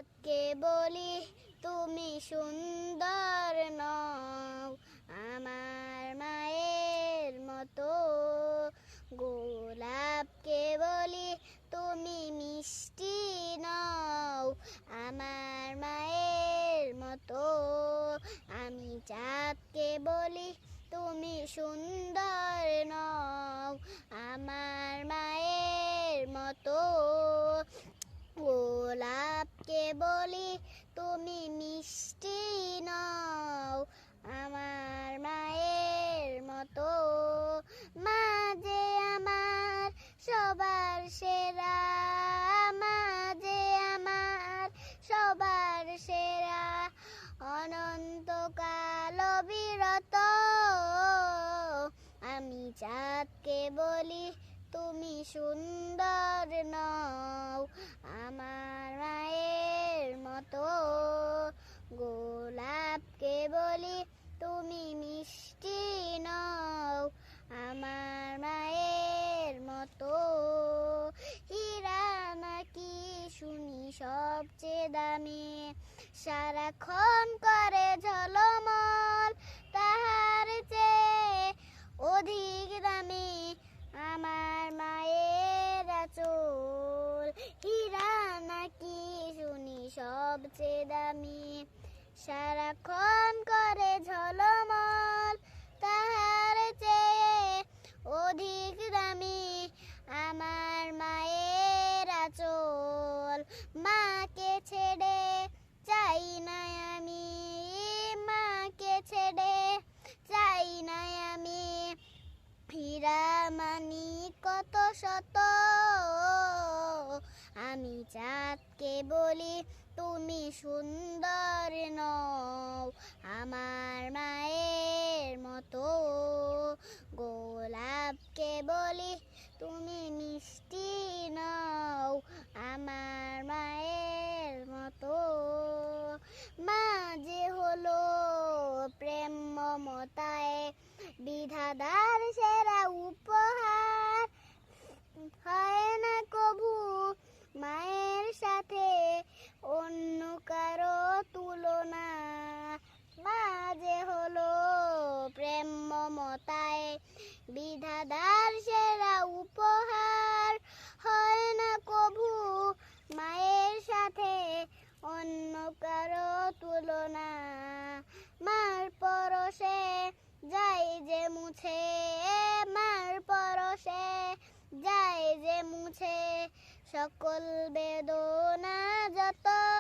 কে বলি তুমি সুন্দর নও আমার মায়ের মতো, গোলাপকে বলি তুমি মিষ্টি নও আমার মায়ের মতো, আমি চাঁদকে বলি তুমি সুন্দর নও আমার মায়ের মতো, গোলাপকে বলি তুমি মিষ্টি নও আমার মায়ের মতো, মা যে আমার সবার সেরা, মা যে আমার সবার সেরা, অনন্তকাল বিরত, আমি চাঁদকে বলি তুমি সুন্দর নও আমার মায়ের মতো, গোলাপকে বলি তুমি মিষ্টি নও আমার মায়ের মতো, হীরা নাকি শুনি সবচেয়ে দামি, সারাক্ষণ করে ঝলমল, তাহার চেয়ে অধিক দামি আমার মায়ের আঁচল, হীরা নাকি শুনি সবচেয়ে দামি, সারাক্ষণ করে ঝলমল, তাহার চেয়ে অধিক দামি আমার মায়ের আঁচল, মাকে ছেড়ে চাই না আমি, মাকে ছেড়ে চাই না আমি, হীরা মানি কত শত, আমি চাঁদকে বলি তুমি সুন্দর নও আমার মায়ের মতো, গোলাপকে বলি তুমি মিষ্টি নও আমার মায়ের মতো, মা যে হলো প্রেম মমতায় বিধাতার সেরা উপহার, হয় না কভু মায়ের সাথে অন্য কারো তুলনা, মা যে হলো প্রেম মমতায় বিধাতার সেরা উপহার, হয় না কভু মায়ের সাথে অন্য কারো তুলনা, মার পরশে যাই যে মুছে, মার পরশে যাই যে মুছে সকল বেদনা যত।